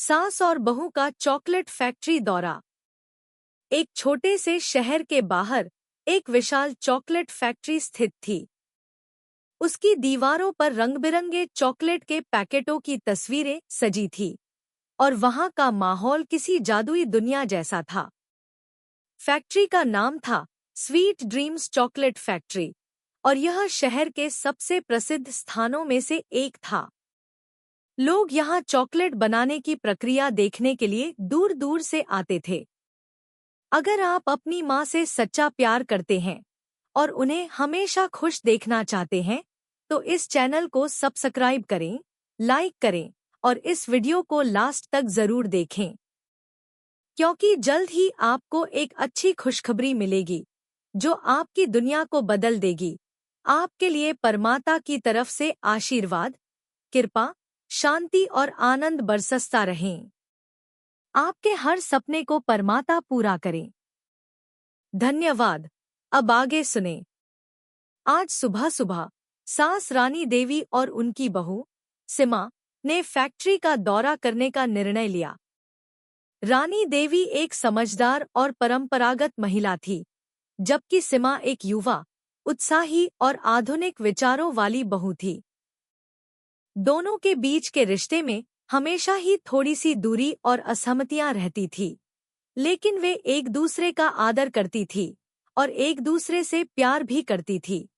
सास और बहू का चॉकलेट फैक्ट्री दौरा। एक छोटे से शहर के बाहर एक विशाल चॉकलेट फैक्ट्री स्थित थी। उसकी दीवारों पर रंग-बिरंगे चॉकलेट के पैकेटों की तस्वीरें सजी थी और वहां का माहौल किसी जादुई दुनिया जैसा था। फैक्ट्री का नाम था स्वीट ड्रीम्स चॉकलेट फैक्ट्री और यह शहर के सबसे प्रसिद्ध स्थानों में से एक था। लोग यहाँ चॉकलेट बनाने की प्रक्रिया देखने के लिए दूर दूर से आते थे। अगर आप अपनी माँ से सच्चा प्यार करते हैं और उन्हें हमेशा खुश देखना चाहते हैं, तो इस चैनल को सब्सक्राइब करें, लाइक करें और इस वीडियो को लास्ट तक जरूर देखें, क्योंकि जल्द ही आपको एक अच्छी खुशखबरी मिलेगी जो आपकी दुनिया को बदल देगी। आपके लिए परमात्मा की तरफ से आशीर्वाद, कृपा, शांति और आनंद बरसता रहें। आपके हर सपने को परमात्मा पूरा करें। धन्यवाद। अब आगे सुने। आज सुबह सुबह सास रानी देवी और उनकी बहू सीमा ने फैक्ट्री का दौरा करने का निर्णय लिया। रानी देवी एक समझदार और परंपरागत महिला थी, जबकि सीमा एक युवा, उत्साही और आधुनिक विचारों वाली बहू थी। दोनों के बीच के रिश्ते में हमेशा ही थोड़ी सी दूरी और असहमतियां रहती थी, लेकिन वे एक दूसरे का आदर करती थी और एक दूसरे से प्यार भी करती थी।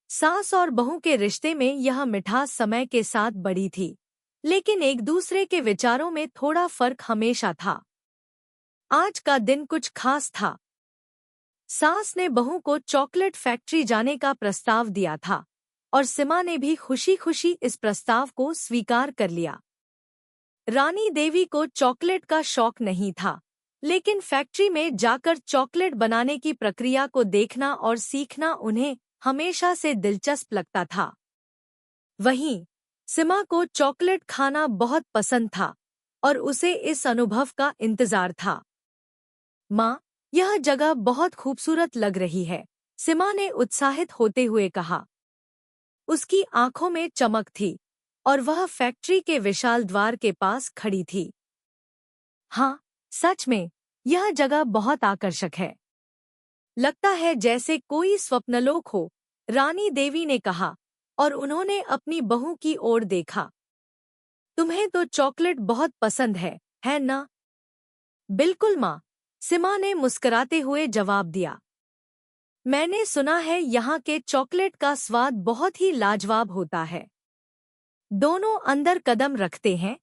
सास और बहू के रिश्ते में यह मिठास समय के साथ बढ़ी थी, लेकिन एक दूसरे के विचारों में थोड़ा फर्क हमेशा था। आज का दिन कुछ खास था। सास ने बहू को चॉकलेट फैक्ट्री जाने का प्रस्ताव दिया था और सीमा ने भी खुशी-खुशी इस प्रस्ताव को स्वीकार कर लिया। रानी देवी को चॉकलेट का शौक नहीं था, लेकिन फैक्ट्री में जाकर चॉकलेट बनाने की प्रक्रिया को देखना और सीखना उन्हें हमेशा से दिलचस्प लगता था। वहीं सीमा को चॉकलेट खाना बहुत पसंद था और उसे इस अनुभव का इंतजार था। माँ, यह जगह बहुत खूबसूरत लग रही है, सीमा ने उत्साहित होते हुए कहा। उसकी आंखों में चमक थी और वह फैक्ट्री के विशाल द्वार के पास खड़ी थी। हाँ, सच में, यह जगह बहुत आकर्षक है। लगता है जैसे कोई स्वप्नलोक हो, रानी देवी ने कहा और उन्होंने अपनी बहू की ओर देखा। तुम्हें तो चॉकलेट बहुत पसंद है ना? बिल्कुल माँ, सीमा ने मुस्कुराते हुए जवाब दिया। मैंने सुना है यहाँ के चॉकलेट का स्वाद बहुत ही लाजवाब होता है। दोनों अंदर कदम रखते हैं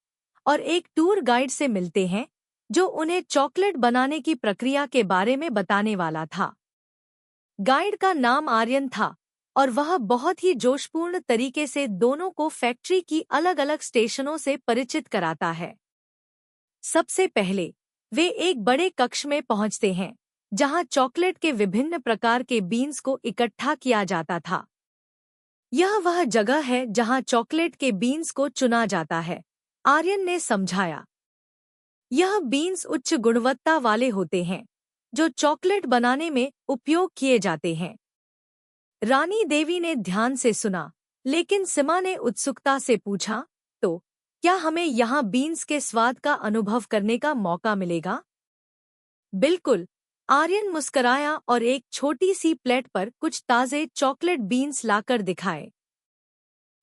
और एक टूर गाइड से मिलते हैं, जो उन्हें चॉकलेट बनाने की प्रक्रिया के बारे में बताने वाला था। गाइड का नाम आर्यन था और वह बहुत ही जोशपूर्ण तरीके से दोनों को फैक्ट्री की अलग-अलग स्टेशनों से परिचित कराता है। सबसे पहले वे एक बड़े कक्ष में पहुंचते हैं, जहां चॉकलेट के विभिन्न प्रकार के बीन्स को इकट्ठा किया जाता था। यह वह जगह है जहां चॉकलेट के बीन्स को चुना जाता है, आर्यन ने समझाया। यह बीन्स उच्च गुणवत्ता वाले होते हैं, जो चॉकलेट बनाने में उपयोग किए जाते हैं। रानी देवी ने ध्यान से सुना, लेकिन सीमा ने उत्सुकता से पूछा, तो क्या हमें यहाँ बीन्स के स्वाद का अनुभव करने का मौका मिलेगा? बिल्कुल, आर्यन मुस्कराया और एक छोटी सी प्लेट पर कुछ ताजे चॉकलेट बीन्स लाकर दिखाए।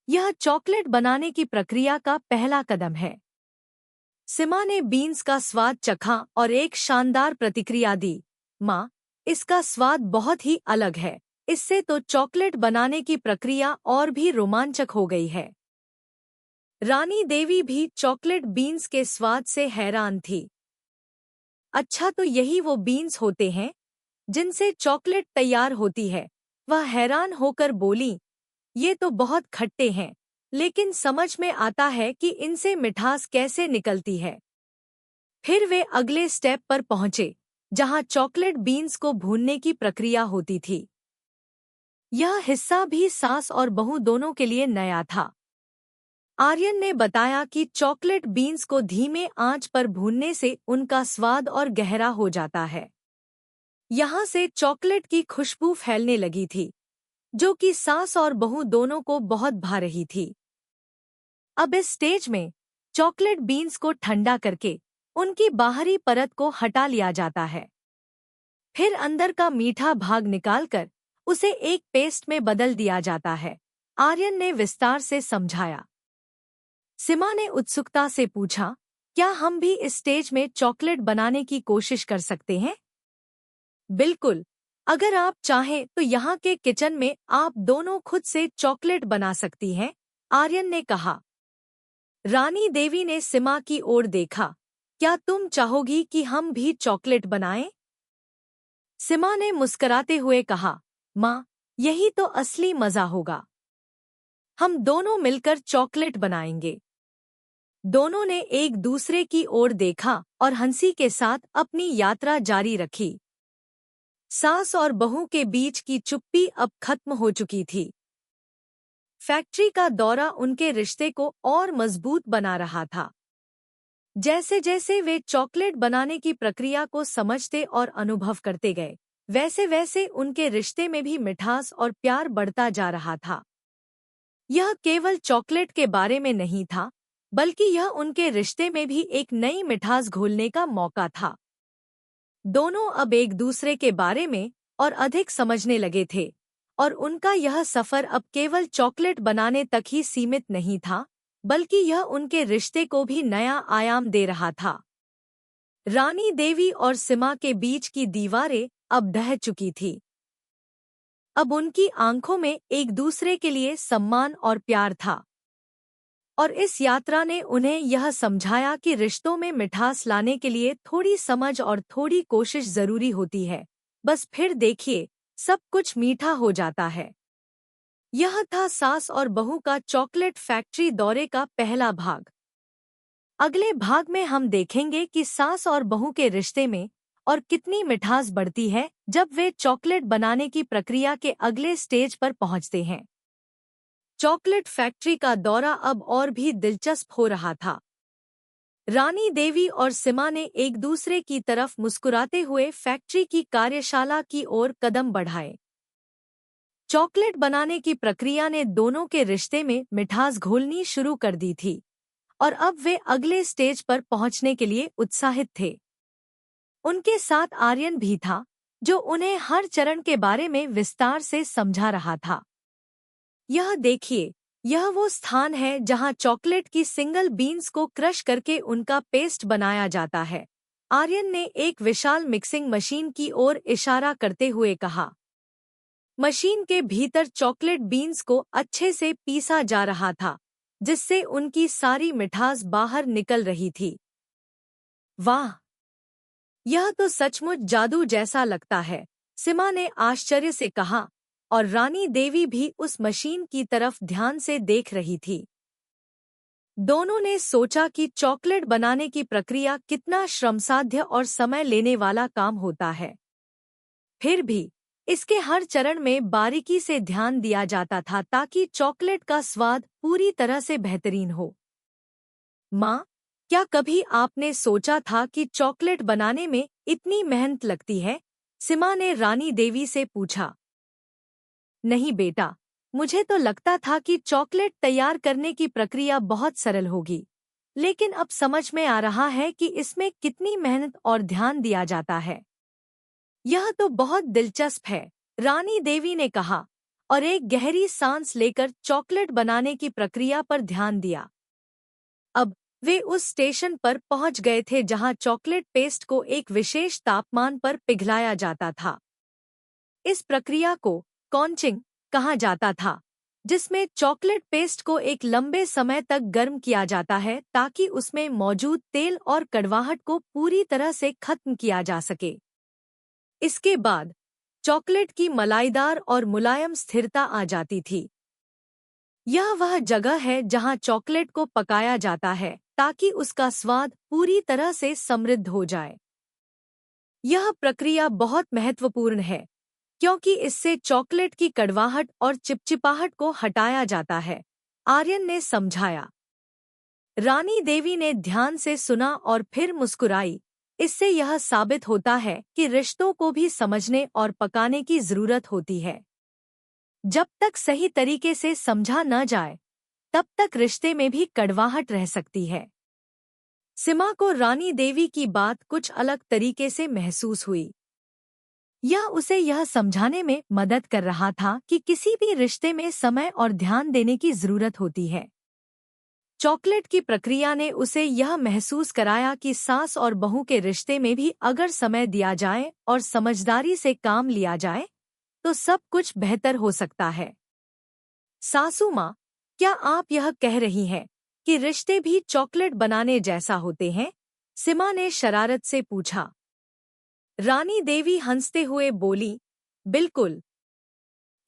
यह चॉकलेट बनाने की प्रक्रिया का पहला कदम है। सीमा ने बीन्स का स्वाद चखा और एक शानदार प्रतिक्रिया दी। माँ, इसका स्वाद बहुत ही अलग है। इससे तो चॉकलेट बनाने की प्रक्रिया और भी रोमांचक हो गई है। रानी देवी भी चॉकलेट बीन्स के स्वाद से हैरान थी। अच्छा, तो यही वो बीन्स होते हैं जिनसे चॉकलेट तैयार होती है? वह हैरान होकर बोली। ये तो बहुत खट्टे हैं, लेकिन समझ में आता है कि इनसे मिठास कैसे निकलती है। फिर वे अगले स्टेप पर पहुंचे, जहां चॉकलेट बीन्स को भूनने की प्रक्रिया होती थी। यह हिस्सा भी सास और बहू दोनों के लिए नया था। आर्यन ने बताया कि चॉकलेट बीन्स को धीमे आंच पर भूनने से उनका स्वाद और गहरा हो जाता है। यहाँ से चॉकलेट की खुशबू फैलने लगी थी, जो कि सास और बहू दोनों को बहुत भा रही थी। अब इस स्टेज में चॉकलेट बीन्स को ठंडा करके उनकी बाहरी परत को हटा लिया जाता है। फिर अंदर का मीठा भाग निकालकर उसे एक पेस्ट में बदल दिया जाता है, आर्यन ने विस्तार से समझाया। सीमा ने उत्सुकता से पूछा, क्या हम भी इस स्टेज में चॉकलेट बनाने की कोशिश कर सकते हैं? बिल्कुल, अगर आप चाहें तो यहाँ के किचन में आप दोनों खुद से चॉकलेट बना सकती हैं, आर्यन ने कहा। रानी देवी ने सीमा की ओर देखा, क्या तुम चाहोगी कि हम भी चॉकलेट बनाएं? सीमा ने मुस्कुराते हुए कहा, माँ, यही तो असली मजा होगा। हम दोनों मिलकर चॉकलेट बनाएंगे। दोनों ने एक दूसरे की ओर देखा और हंसी के साथ अपनी यात्रा जारी रखी। सास और बहू के बीच की चुप्पी अब खत्म हो चुकी थी। फैक्ट्री का दौरा उनके रिश्ते को और मजबूत बना रहा था। जैसे जैसे वे चॉकलेट बनाने की प्रक्रिया को समझते और अनुभव करते गए, वैसे वैसे उनके रिश्ते में भी मिठास और प्यार बढ़ता जा रहा था। यह केवल चॉकलेट के बारे में नहीं था, बल्कि यह उनके रिश्ते में भी एक नई मिठास घोलने का मौका था। दोनों अब एक दूसरे के बारे में और अधिक समझने लगे थे, और उनका यह सफर अब केवल चॉकलेट बनाने तक ही सीमित नहीं था, बल्कि यह उनके रिश्ते को भी नया आयाम दे रहा था। रानी देवी और सीमा के बीच की दीवारें अब ढह चुकी थी। अब उनकी आंखों में एक दूसरे के लिए सम्मान और प्यार था, और इस यात्रा ने उन्हें यह समझाया कि रिश्तों में मिठास लाने के लिए थोड़ी समझ और थोड़ी कोशिश जरूरी होती है। बस फिर देखिए, सब कुछ मीठा हो जाता है। यह था सास और बहू का चॉकलेट फैक्ट्री दौरे का पहला भाग। अगले भाग में हम देखेंगे कि सास और बहू के रिश्ते में और कितनी मिठास बढ़ती है जब वे चॉकलेट बनाने की प्रक्रिया के अगले स्टेज पर पहुंचते हैं। चॉकलेट फैक्ट्री का दौरा अब और भी दिलचस्प हो रहा था। रानी देवी और सीमा ने एक दूसरे की तरफ मुस्कुराते हुए फैक्ट्री की कार्यशाला की ओर कदम बढ़ाए। चॉकलेट बनाने की प्रक्रिया ने दोनों के रिश्ते में मिठास घोलनी शुरू कर दी थी, और अब वे अगले स्टेज पर पहुंचने के लिए उत्साहित थे। उनके साथ आर्यन भी था, जो उन्हें हर चरण के बारे में विस्तार से समझा रहा था। यह देखिए, यह वो स्थान है जहां चॉकलेट की सिंगल बीन्स को क्रश करके उनका पेस्ट बनाया जाता है, आर्यन ने एक विशाल मिक्सिंग मशीन की ओर इशारा करते हुए कहा। मशीन के भीतर चॉकलेट बीन्स को अच्छे से पीसा जा रहा था, जिससे उनकी सारी मिठास बाहर निकल रही थी। वाह, यह तो सचमुच जादू जैसा लगता है, सीमा ने आश्चर्य से कहा, और रानी देवी भी उस मशीन की तरफ ध्यान से देख रही थी। दोनों ने सोचा कि चॉकलेट बनाने की प्रक्रिया कितना श्रमसाध्य और समय लेने वाला काम होता है। फिर भी इसके हर चरण में बारीकी से ध्यान दिया जाता था ताकि चॉकलेट का स्वाद पूरी तरह से बेहतरीन हो। माँ, क्या कभी आपने सोचा था कि चॉकलेट बनाने में इतनी मेहनत लगती है? सीमा ने रानी देवी से पूछा। नहीं बेटा, मुझे तो लगता था कि चॉकलेट तैयार करने की प्रक्रिया बहुत सरल होगी, लेकिन अब समझ में आ रहा है कि इसमें कितनी मेहनत और ध्यान दिया जाता है। यह तो बहुत दिलचस्प है, रानी देवी ने कहा, और एक गहरी सांस लेकर चॉकलेट बनाने की प्रक्रिया पर ध्यान दिया। अब वे उस स्टेशन पर पहुंच गए थे जहां चॉकलेट पेस्ट को एक विशेष तापमान पर पिघलाया जाता था। इस प्रक्रिया को कॉन्चिंग कहा जाता था, जिसमें चॉकलेट पेस्ट को एक लंबे समय तक गर्म किया जाता है ताकि उसमें मौजूद तेल और कड़वाहट को पूरी तरह से खत्म किया जा सके। इसके बाद चॉकलेट की मलाईदार और मुलायम स्थिरता आ जाती थी। यह वह जगह है जहां चॉकलेट को पकाया जाता है ताकि उसका स्वाद पूरी तरह से समृद्ध हो जाए। यह प्रक्रिया बहुत महत्वपूर्ण है, क्योंकि इससे चॉकलेट की कड़वाहट और चिपचिपाहट को हटाया जाता है, आर्यन ने समझाया। रानी देवी ने ध्यान से सुना और फिर मुस्कुराई। इससे यह साबित होता है कि रिश्तों को भी समझने और पकाने की जरूरत होती है। जब तक सही तरीके से समझा न जाए, तब तक रिश्ते में भी कड़वाहट रह सकती है। सीमा को रानी देवी की बात कुछ अलग तरीके से महसूस हुई। यह उसे यह समझाने में मदद कर रहा था कि किसी भी रिश्ते में समय और ध्यान देने की जरूरत होती है। चॉकलेट की प्रक्रिया ने उसे यह महसूस कराया कि सास और बहू के रिश्ते में भी अगर समय दिया जाए और समझदारी से काम लिया जाए तो सब कुछ बेहतर हो सकता है। सासू माँ, क्या आप यह कह रही हैं कि रिश्ते भी चॉकलेट बनाने जैसा होते हैं? सीमा ने शरारत से पूछा। रानी देवी हंसते हुए बोली, बिल्कुल,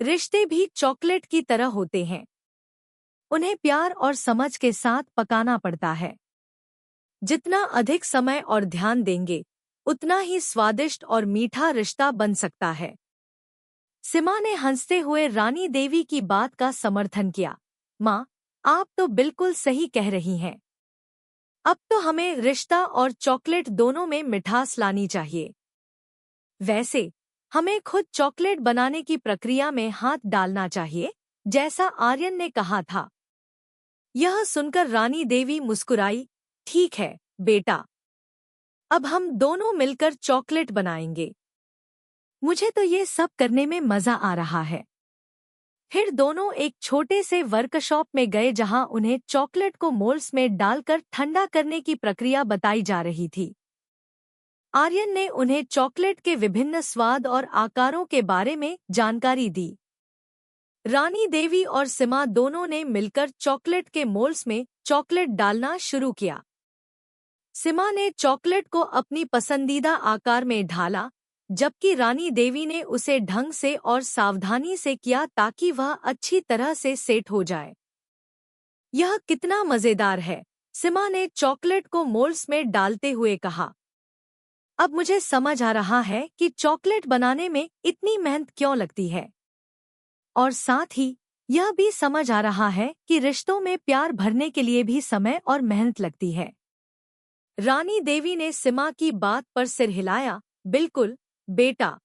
रिश्ते भी चॉकलेट की तरह होते हैं। उन्हें प्यार और समझ के साथ पकाना पड़ता है। जितना अधिक समय और ध्यान देंगे, उतना ही स्वादिष्ट और मीठा रिश्ता बन सकता है। सीमा ने हंसते हुए रानी देवी की बात का समर्थन किया। माँ, आप तो बिल्कुल सही कह रही हैं। अब तो हमें रिश्ता और चॉकलेट दोनों में मिठास लानी चाहिए। वैसे, हमें खुद चॉकलेट बनाने की प्रक्रिया में हाथ डालना चाहिए, जैसा आर्यन ने कहा था। यह सुनकर रानी देवी मुस्कुराई। ठीक है, बेटा। अब हम दोनों मिलकर चॉकलेट बनाएंगे। मुझे तो ये सब करने में मजा आ रहा है। फिर दोनों एक छोटे से वर्कशॉप में गए जहां उन्हें चॉकलेट को मोल्ड्स में डालकर ठंडा करने की प्रक्रिया बताई जा रही थी। आर्यन ने उन्हें चॉकलेट के विभिन्न स्वाद और आकारों के बारे में जानकारी दी। रानी देवी और सीमा दोनों ने मिलकर चॉकलेट के मोल्ड्स में चॉकलेट डालना शुरू किया। सीमा ने चॉकलेट को अपनी पसंदीदा आकार में ढाला, जबकि रानी देवी ने उसे ढंग से और सावधानी से किया ताकि वह अच्छी तरह से सेट हो जाए। यह कितना मजेदार है, सीमा ने चॉकलेट को मोल्ड्स में डालते हुए कहा। अब मुझे समझ आ रहा है कि चॉकलेट बनाने में इतनी मेहनत क्यों लगती है। और साथ ही यह भी समझ आ रहा है कि रिश्तों में प्यार भरने के लिए भी समय और मेहनत लगती है। रानी देवी ने सीमा की बात पर सिर हिलाया। बिल्कुल, बेटा।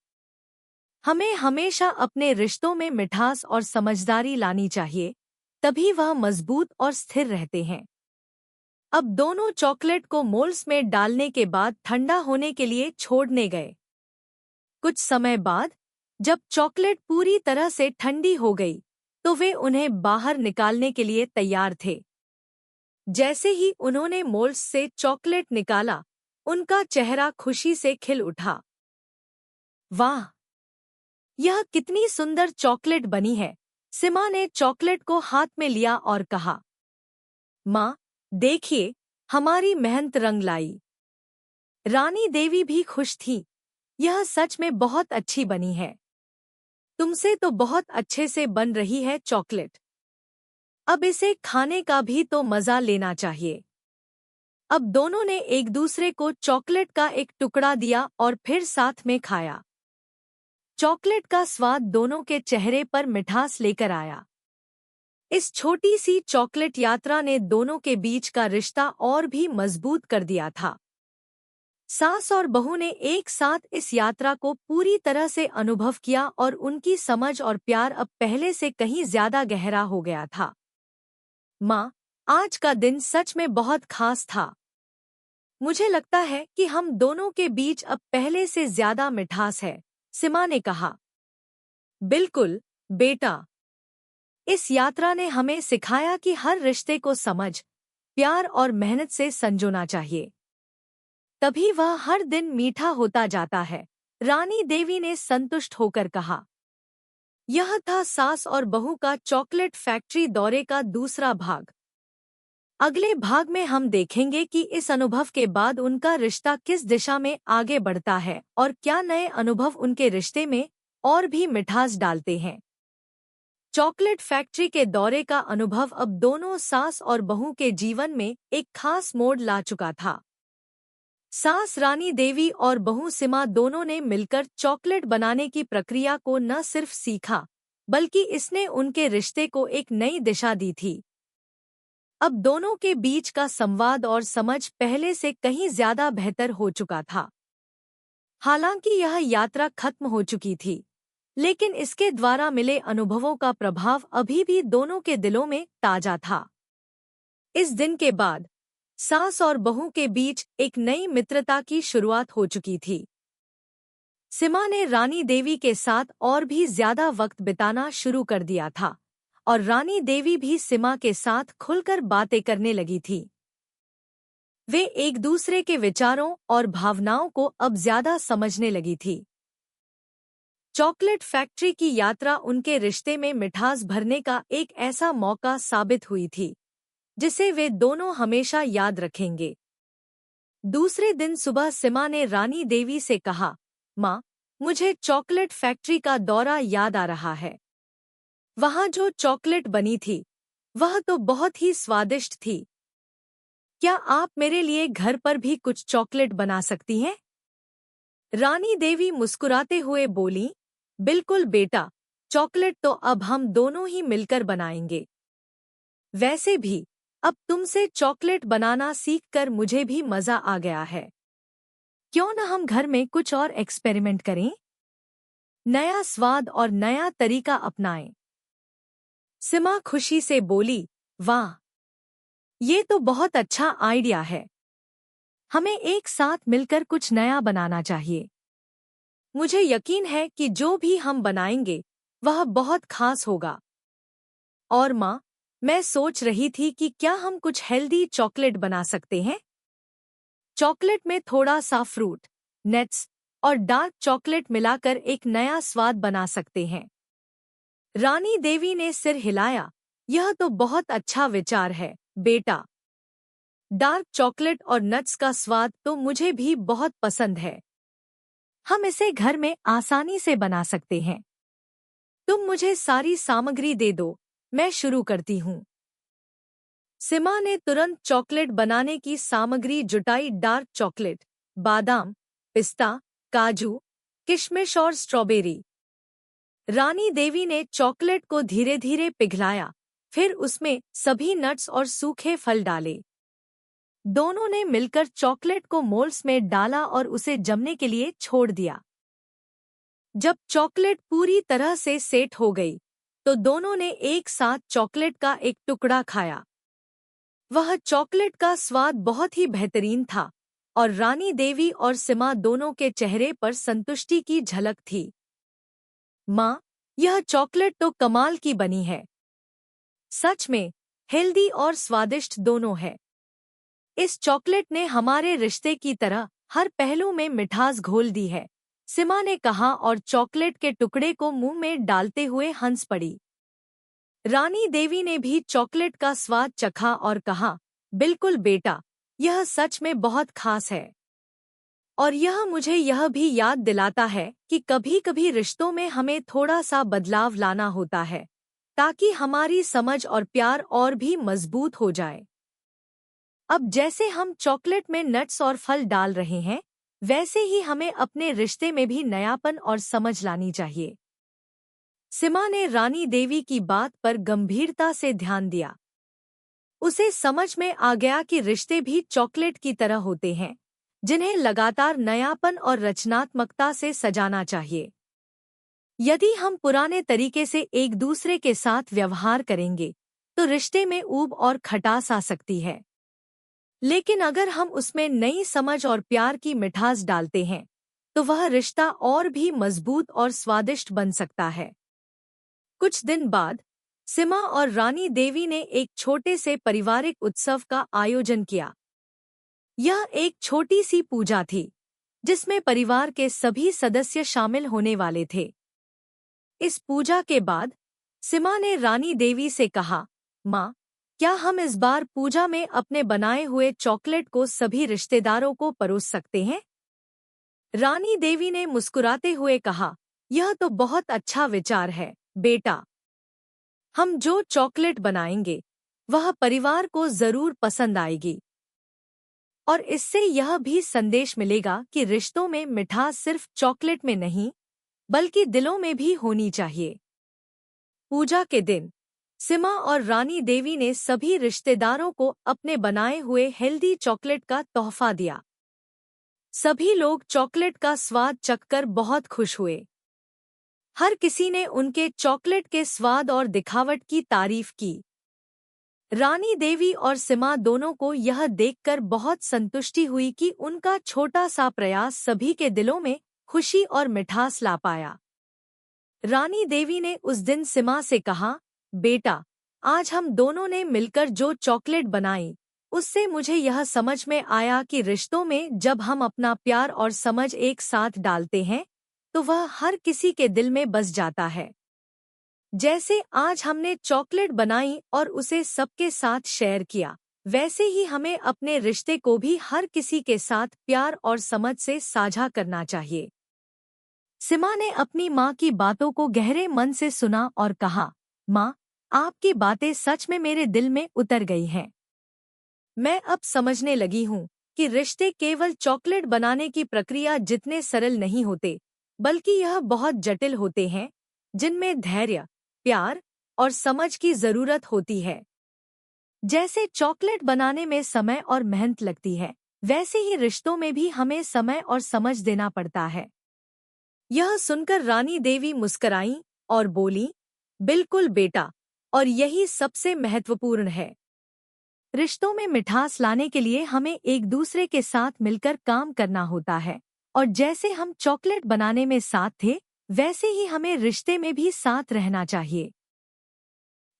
हमें हमेशा अपने रिश्तों में मिठास और समझदारी लानी चाहिए, तभी वह मजबूत और स्थिर रहते हैं। अब दोनों चॉकलेट को मोल्ड्स में डालने के बाद ठंडा होने के लिए छोड़ने गए। कुछ समय बाद जब चॉकलेट पूरी तरह से ठंडी हो गई, तो वे उन्हें बाहर निकालने के लिए तैयार थे। जैसे ही उन्होंने मोल्ड्स से चॉकलेट निकाला, उनका चेहरा खुशी से खिल उठा। वाह! यह कितनी सुंदर चॉकलेट बनी है। सीमा ने चॉकलेट को हाथ में लिया और कहा, माँ, देखिए, हमारी मेहनत रंग लाई। रानी देवी भी खुश थी। यह सच में बहुत अच्छी बनी है। तुमसे तो बहुत अच्छे से बन रही है चॉकलेट। अब इसे खाने का भी तो मजा लेना चाहिए। अब दोनों ने एक दूसरे को चॉकलेट का एक टुकड़ा दिया और फिर साथ में खाया। चॉकलेट का स्वाद दोनों के चेहरे पर मिठास लेकर आया। इस छोटी सी चॉकलेट यात्रा ने दोनों के बीच का रिश्ता और भी मजबूत कर दिया था। सास और बहू ने एक साथ इस यात्रा को पूरी तरह से अनुभव किया और उनकी समझ और प्यार अब पहले से कहीं ज्यादा गहरा हो गया था। माँ, आज का दिन सच में बहुत खास था। मुझे लगता है कि हम दोनों के बीच अब पहले से ज्यादा मिठास है, सीमा ने कहा। बिल्कुल, बेटा। इस यात्रा ने हमें सिखाया कि हर रिश्ते को समझ, प्यार और मेहनत से संजोना चाहिए। तभी वह हर दिन मीठा होता जाता है, रानी देवी ने संतुष्ट होकर कहा। यह था सास और बहू का चॉकलेट फैक्ट्री दौरे का दूसरा भाग। अगले भाग में हम देखेंगे कि इस अनुभव के बाद उनका रिश्ता किस दिशा में आगे बढ़ता है और क्या नए अनुभव उनके रिश्ते में और भी मिठास डालते हैं। चॉकलेट फैक्ट्री के दौरे का अनुभव अब दोनों सास और बहू के जीवन में एक खास मोड़ ला चुका था। सास रानी देवी और बहू सीमा दोनों ने मिलकर चॉकलेट बनाने की प्रक्रिया को न सिर्फ सीखा, बल्कि इसने उनके रिश्ते को एक नई दिशा दी थी। अब दोनों के बीच का संवाद और समझ पहले से कहीं ज्यादा बेहतर हो चुका था। हालांकि यह यात्रा खत्म हो चुकी थी, लेकिन इसके द्वारा मिले अनुभवों का प्रभाव अभी भी दोनों के दिलों में ताजा था। इस दिन के बाद सास और बहू के बीच एक नई मित्रता की शुरुआत हो चुकी थी। सीमा ने रानी देवी के साथ और भी ज्यादा वक्त बिताना शुरू कर दिया था और रानी देवी भी सीमा के साथ खुलकर बातें करने लगी थी। वे एक दूसरे के विचारों और भावनाओं को अब ज्यादा समझने लगी थी। चॉकलेट फैक्ट्री की यात्रा उनके रिश्ते में मिठास भरने का एक ऐसा मौका साबित हुई थी जिसे वे दोनों हमेशा याद रखेंगे। दूसरे दिन सुबह सीमा ने रानी देवी से कहा, माँ, मुझे चॉकलेट फैक्ट्री का दौरा याद आ रहा है। वहाँ जो चॉकलेट बनी थी वह तो बहुत ही स्वादिष्ट थी। क्या आप मेरे लिए घर पर भी कुछ चॉकलेट बना सकती हैं? रानी देवी मुस्कुराते हुए बोली, बिल्कुल बेटा, चॉकलेट तो अब हम दोनों ही मिलकर बनाएंगे। वैसे भी अब तुमसे चॉकलेट बनाना सीखकर मुझे भी मजा आ गया है। क्यों न हम घर में कुछ और एक्सपेरिमेंट करें? नया स्वाद और नया तरीका अपनाएं। सीमा खुशी से बोली, वाह, ये तो बहुत अच्छा आइडिया है। हमें एक साथ मिलकर कुछ नया बनाना चाहिए। मुझे यकीन है कि जो भी हम बनाएंगे वह बहुत खास होगा। और माँ, मैं सोच रही थी कि क्या हम कुछ हेल्दी चॉकलेट बना सकते हैं? चॉकलेट में थोड़ा सा फ्रूट, नट्स और डार्क चॉकलेट मिलाकर एक नया स्वाद बना सकते हैं। रानी देवी ने सिर हिलाया, यह तो बहुत अच्छा विचार है, बेटा। डार्क चॉकलेट और नट्स का स्वाद तो मुझे भी बहुत पसंद है। हम इसे घर में आसानी से बना सकते हैं। तुम मुझे सारी सामग्री दे दो, मैं शुरू करती हूँ। सीमा ने तुरंत चॉकलेट बनाने की सामग्री जुटाई। डार्क चॉकलेट, बादाम, पिस्ता, काजू, किशमिश और स्ट्रॉबेरी। रानी देवी ने चॉकलेट को धीरे धीरे पिघलाया, फिर उसमें सभी नट्स और सूखे फल डाले। दोनों ने मिलकर चॉकलेट को मोल्ड्स में डाला और उसे जमने के लिए छोड़ दिया। जब चॉकलेट पूरी तरह से सेट हो गई, तो दोनों ने एक साथ चॉकलेट का एक टुकड़ा खाया। वह चॉकलेट का स्वाद बहुत ही बेहतरीन था और रानी देवी और सीमा दोनों के चेहरे पर संतुष्टि की झलक थी। माँ, यह चॉकलेट तो कमाल की बनी है। सच में हेल्दी और स्वादिष्ट दोनों है। इस चॉकलेट ने हमारे रिश्ते की तरह हर पहलू में मिठास घोल दी है, सीमा ने कहा और चॉकलेट के टुकड़े को मुंह में डालते हुए हंस पड़ी। रानी देवी ने भी चॉकलेट का स्वाद चखा और कहा, बिल्कुल बेटा, यह सच में बहुत खास है। और यह मुझे यह भी याद दिलाता है कि कभी-कभी रिश्तों में हमें थोड़ा सा बदलाव लाना होता है, ताकि हमारी समझ और प्यार और भी मजबूत हो जाए। अब जैसे हम चॉकलेट में नट्स और फल डाल रहे हैं, वैसे ही हमें अपने रिश्ते में भी नयापन और समझ लानी चाहिए। सीमा ने रानी देवी की बात पर गंभीरता से ध्यान दिया। उसे समझ में आ गया कि रिश्ते भी चॉकलेट की तरह होते हैं, जिन्हें लगातार नयापन और रचनात्मकता से सजाना चाहिए। यदि हम पुराने तरीके से एक दूसरे के साथ व्यवहार करेंगे, तो रिश्ते में ऊब और खटास आ सकती है। लेकिन अगर हम उसमें नई समझ और प्यार की मिठास डालते हैं, तो वह रिश्ता और भी मजबूत और स्वादिष्ट बन सकता है। कुछ दिन बाद सीमा और रानी देवी ने एक छोटे से पारिवारिक उत्सव का आयोजन किया। यह एक छोटी सी पूजा थी, जिसमें परिवार के सभी सदस्य शामिल होने वाले थे। इस पूजा के बाद सीमा ने रानी देवी से कहा, माँ, क्या हम इस बार पूजा में अपने बनाए हुए चॉकलेट को सभी रिश्तेदारों को परोस सकते हैं? रानी देवी ने मुस्कुराते हुए कहा, यह तो बहुत अच्छा विचार है, बेटा। हम जो चॉकलेट बनाएंगे, वह परिवार को जरूर पसंद आएगी। और इससे यह भी संदेश मिलेगा कि रिश्तों में मिठास सिर्फ चॉकलेट में नहीं, बल्कि दिलों में भी होनी चाहिए। पूजा के दिन सीमा और रानी देवी ने सभी रिश्तेदारों को अपने बनाए हुए हेल्दी चॉकलेट का तोहफा दिया। सभी लोग चॉकलेट का स्वाद चखकर बहुत खुश हुए। हर किसी ने उनके चॉकलेट के स्वाद और दिखावट की तारीफ की। रानी देवी और सीमा दोनों को यह देखकर बहुत संतुष्टि हुई कि उनका छोटा सा प्रयास सभी के दिलों में खुशी और मिठास ला पाया। रानी देवी ने उस दिन सीमा से कहा, बेटा, आज हम दोनों ने मिलकर जो चॉकलेट बनाई, उससे मुझे यह समझ में आया कि रिश्तों में जब हम अपना प्यार और समझ एक साथ डालते हैं, तो वह हर किसी के दिल में बस जाता है। जैसे आज हमने चॉकलेट बनाई और उसे सबके साथ शेयर किया, वैसे ही हमें अपने रिश्ते को भी हर किसी के साथ प्यार और समझ से साझा करना चाहिए। सीमा ने अपनी माँ की बातों को गहरे मन से सुना और कहा, माँ, आपकी बातें सच में मेरे दिल में उतर गई हैं। मैं अब समझने लगी हूँ कि रिश्ते केवल चॉकलेट बनाने की प्रक्रिया जितने सरल नहीं होते, बल्कि यह बहुत जटिल होते हैं, जिनमें धैर्य, प्यार और समझ की जरूरत होती है। जैसे चॉकलेट बनाने में समय और मेहनत लगती है, वैसे ही रिश्तों में भी हमें समय और समझ देना पड़ता है। यह सुनकर रानी देवी मुस्कराईं और बोली, बिल्कुल बेटा, और यही सबसे महत्वपूर्ण है। रिश्तों में मिठास लाने के लिए हमें एक दूसरे के साथ मिलकर काम करना होता है, और जैसे हम चॉकलेट बनाने में साथ थे, वैसे ही हमें रिश्ते में भी साथ रहना चाहिए।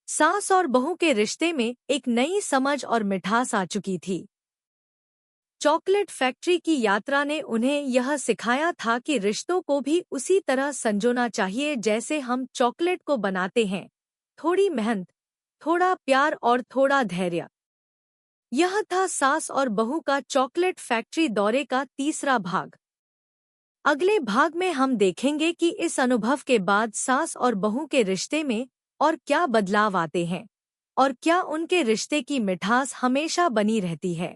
सास और बहू के रिश्ते में एक नई समझ और मिठास आ चुकी थी। चॉकलेट फैक्ट्री की यात्रा ने उन्हें यह सिखाया था कि रिश्तों को भी उसी तरह संजोना चाहिए जैसे हम चॉकलेट को बनाते हैं, थोड़ी मेहनत, थोड़ा प्यार और थोड़ा धैर्य। यह था सास और बहू का चॉकलेट फैक्ट्री दौरे का तीसरा भाग। अगले भाग में हम देखेंगे कि इस अनुभव के बाद सास और बहू के रिश्ते में और क्या बदलाव आते हैं, और क्या उनके रिश्ते की मिठास हमेशा बनी रहती है।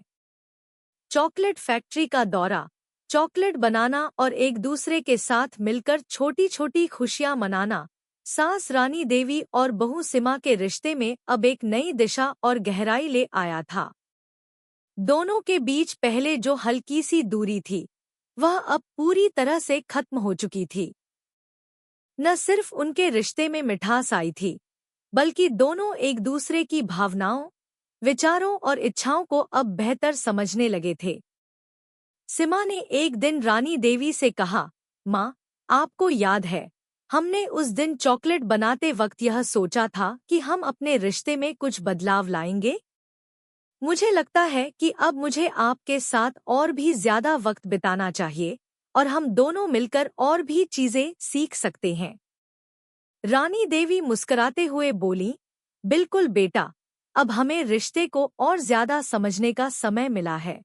चॉकलेट फैक्ट्री का दौरा, चॉकलेट बनाना और एक दूसरे के साथ मिलकर छोटी छोटी खुशियां मनाना, सास रानी देवी और बहू सीमा के रिश्ते में अब एक नई दिशा और गहराई ले आया था। दोनों के बीच पहले जो हल्की सी दूरी थी, वह अब पूरी तरह से खत्म हो चुकी थी। न सिर्फ उनके रिश्ते में मिठास आई थी, बल्कि दोनों एक दूसरे की भावनाओं, विचारों और इच्छाओं को अब बेहतर समझने लगे थे। सीमा ने एक दिन रानी देवी से कहा, माँ, आपको याद है, हमने उस दिन चॉकलेट बनाते वक्त यह सोचा था कि हम अपने रिश्ते में कुछ बदलाव लाएंगे। मुझे लगता है कि अब मुझे आपके साथ और भी ज्यादा वक्त बिताना चाहिए, और हम दोनों मिलकर और भी चीजें सीख सकते हैं। रानी देवी मुस्कुराते हुए बोली, बिल्कुल बेटा, अब हमें रिश्ते को और ज्यादा समझने का समय मिला है।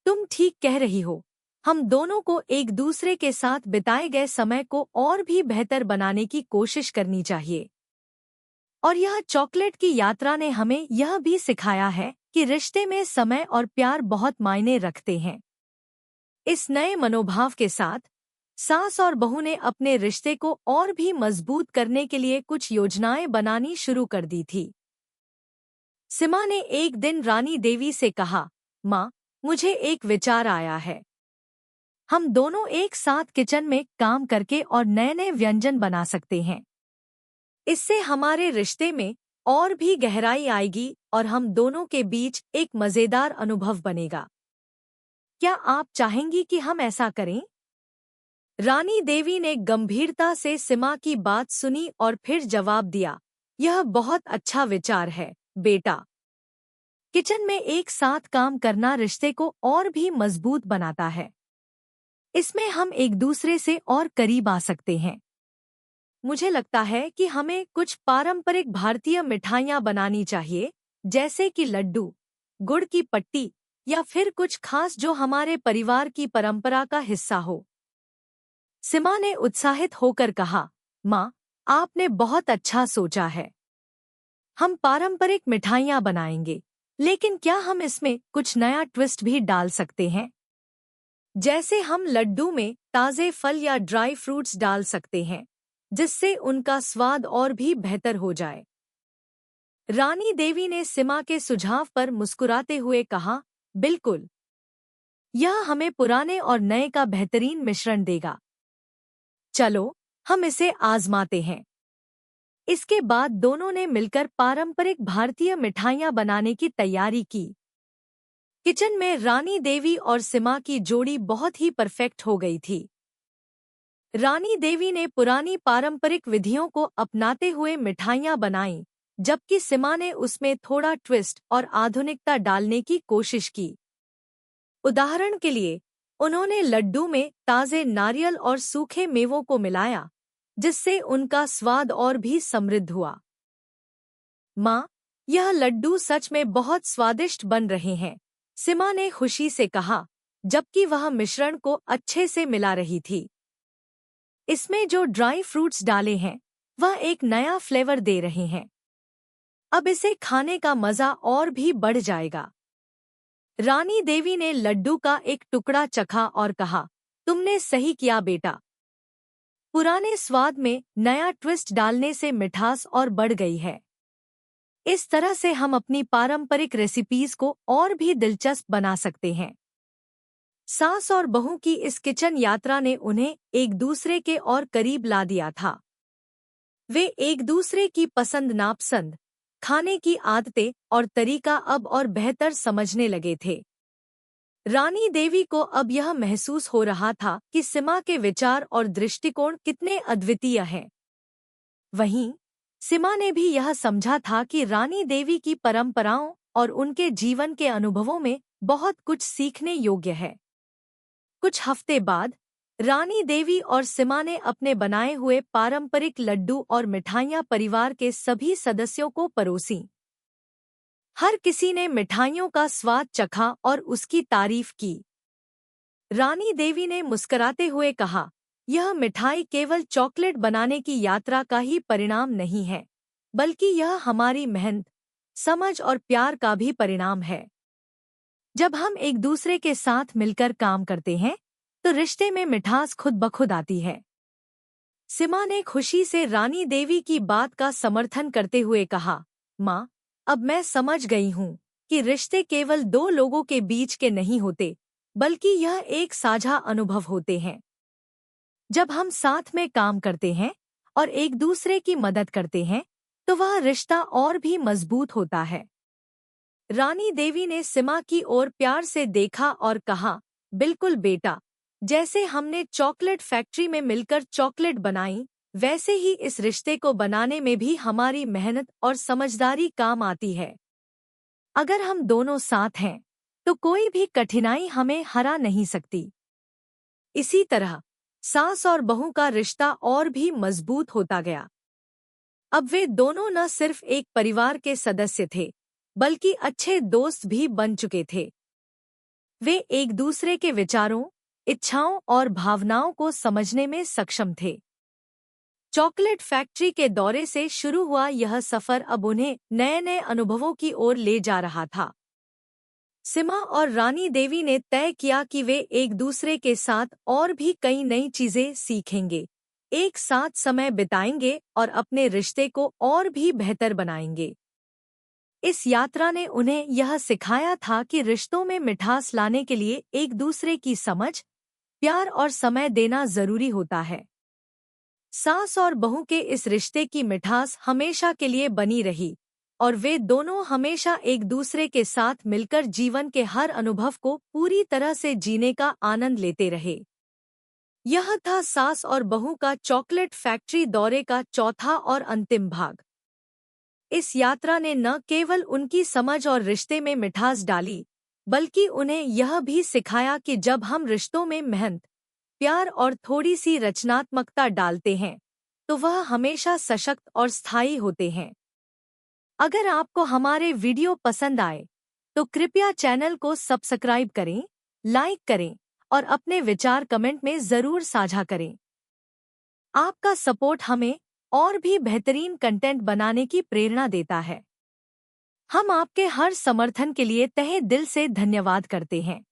तुम ठीक कह रही हो, हम दोनों को एक दूसरे के साथ बिताए गए समय को और भी बेहतर बनाने की कोशिश करनी चाहिए। और यह चॉकलेट की यात्रा ने हमें यह भी सिखाया है कि रिश्ते में समय और प्यार बहुत मायने रखते हैं। इस नए मनोभाव के साथ सास और बहू ने अपने रिश्ते को और भी मजबूत करने के लिए कुछ योजनाएं बनानी शुरू कर दी थी। सीमा ने एक दिन रानी देवी से कहा, माँ, मुझे एक विचार आया है। हम दोनों एक साथ किचन में काम करके और नए नए व्यंजन बना सकते हैं। इससे हमारे रिश्ते में और भी गहराई आएगी और हम दोनों के बीच एक मजेदार अनुभव बनेगा। क्या आप चाहेंगी कि हम ऐसा करें? रानी देवी ने गंभीरता से सीमा की बात सुनी और फिर जवाब दिया, यह बहुत अच्छा विचार है, बेटा। किचन में एक साथ काम करना रिश्ते को और भी मजबूत बनाता है। इसमें हम एक दूसरे से और करीब आ सकते हैं। मुझे लगता है कि हमें कुछ पारंपरिक भारतीय मिठाइयाँ बनानी चाहिए, जैसे कि लड्डू, गुड़ की पट्टी, या फिर कुछ खास जो हमारे परिवार की परंपरा का हिस्सा हो। सीमा ने उत्साहित होकर कहा, माँ, आपने बहुत अच्छा सोचा है। हम पारंपरिक मिठाइयाँ बनाएंगे, लेकिन क्या हम इसमें कुछ नया ट्विस्ट भी डाल सकते हैं? जैसे हम लड्डू में ताज़े फल या ड्राई फ्रूट्स डाल सकते हैं, जिससे उनका स्वाद और भी बेहतर हो जाए। रानी देवी ने सीमा के सुझाव पर मुस्कुराते हुए कहा, बिल्कुल। यह हमें पुराने और नए का बेहतरीन मिश्रण देगा। चलो, हम इसे आजमाते हैं। इसके बाद दोनों ने मिलकर पारंपरिक भारतीय मिठाइयाँ बनाने की तैयारी की। किचन में रानी देवी और सीमा की जोड़ी बहुत ही परफेक्ट हो गई थी। रानी देवी ने पुरानी पारंपरिक विधियों को अपनाते हुए मिठाइयाँ बनाईं, जबकि सीमा ने उसमें थोड़ा ट्विस्ट और आधुनिकता डालने की कोशिश की। उदाहरण के लिए, उन्होंने लड्डू में ताज़े नारियल और सूखे मेवों को मिलाया, जिससे उनका स्वाद और भी समृद्ध हुआ। माँ, यह लड्डू सच में बहुत स्वादिष्ट बन रहे हैं, सीमा ने खुशी से कहा, जबकि वह मिश्रण को अच्छे से मिला रही थी। इसमें जो ड्राई फ्रूट्स डाले हैं, वह एक नया फ्लेवर दे रहे हैं। अब इसे खाने का मजा और भी बढ़ जाएगा। रानी देवी ने लड्डू का एक टुकड़ा चखा और कहा, तुमने सही किया बेटा। पुराने स्वाद में नया ट्विस्ट डालने से मिठास और बढ़ गई है। इस तरह से हम अपनी पारंपरिक रेसिपीज को और भी दिलचस्प बना सकते हैं। सास और बहू की इस किचन यात्रा ने उन्हें एक दूसरे के और करीब ला दिया था। वे एक दूसरे की पसंद नापसंद, खाने की आदतें और तरीका अब और बेहतर समझने लगे थे। रानी देवी को अब यह महसूस हो रहा था कि सीमा के विचार और दृष्टिकोण कितने अद्वितीय हैं। वहीं सीमा ने भी यह समझा था कि रानी देवी की परंपराओं और उनके जीवन के अनुभवों में बहुत कुछ सीखने योग्य है। कुछ हफ्ते बाद रानी देवी और सीमा ने अपने बनाए हुए पारंपरिक लड्डू और मिठाइयाँ परिवार के सभी सदस्यों को परोसीं। हर किसी ने मिठाइयों का स्वाद चखा और उसकी तारीफ की। रानी देवी ने मुस्कुराते हुए कहा, यह मिठाई केवल चॉकलेट बनाने की यात्रा का ही परिणाम नहीं है, बल्कि यह हमारी मेहनत, समझ और प्यार का भी परिणाम है। जब हम एक दूसरे के साथ मिलकर काम करते हैं, तो रिश्ते में मिठास खुद ब खुद आती है। सीमा ने खुशी से रानी देवी की बात का समर्थन करते हुए कहा, माँ, अब मैं समझ गई हूँ कि रिश्ते केवल दो लोगों के बीच के नहीं होते, बल्कि यह एक साझा अनुभव होते हैं। जब हम साथ में काम करते हैं और एक दूसरे की मदद करते हैं, तो वह रिश्ता और भी मजबूत होता है। रानी देवी ने सीमा की ओर प्यार से देखा और कहा, बिल्कुल बेटा, जैसे हमने चॉकलेट फैक्ट्री में मिलकर चॉकलेट बनाई, वैसे ही इस रिश्ते को बनाने में भी हमारी मेहनत और समझदारी काम आती है। अगर हम दोनों साथ हैं, तो कोई भी कठिनाई हमें हरा नहीं सकती। इसी तरह सास और बहू का रिश्ता और भी मजबूत होता गया। अब वे दोनों न सिर्फ एक परिवार के सदस्य थे, बल्कि अच्छे दोस्त भी बन चुके थे। वे एक दूसरे के विचारों, इच्छाओं और भावनाओं को समझने में सक्षम थे। चॉकलेट फैक्ट्री के दौरे से शुरू हुआ यह सफर अब उन्हें नए-नए अनुभवों की ओर ले जा रहा था। सीमा और रानी देवी ने तय किया कि वे एक दूसरे के साथ और भी कई नई चीजें सीखेंगे, एक साथ समय बिताएंगे और अपने रिश्ते को और भी बेहतर बनाएंगे। इस यात्रा ने उन्हें यह सिखाया था कि रिश्तों में मिठास लाने के लिए एक दूसरे की समझ, प्यार और समय देना जरूरी होता है। सास और बहू के इस रिश्ते की मिठास हमेशा के लिए बनी रही और वे दोनों हमेशा एक दूसरे के साथ मिलकर जीवन के हर अनुभव को पूरी तरह से जीने का आनंद लेते रहे। यह था सास और बहू का चॉकलेट फैक्ट्री दौरे का चौथा और अंतिम भाग। इस यात्रा ने न केवल उनकी समझ और रिश्ते में मिठास डाली, बल्कि उन्हें यह भी सिखाया कि जब हम रिश्तों में मेहनत, प्यार और थोड़ी सी रचनात्मकता डालते हैं, तो वह हमेशा सशक्त और स्थायी होते हैं। अगर आपको हमारे वीडियो पसंद आए, तो कृपया चैनल को सब्सक्राइब करें, लाइक करें और अपने विचार कमेंट में ज़रूर साझा करें। आपका सपोर्ट हमें और भी बेहतरीन कंटेंट बनाने की प्रेरणा देता है। हम आपके हर समर्थन के लिए तहे दिल से धन्यवाद करते हैं।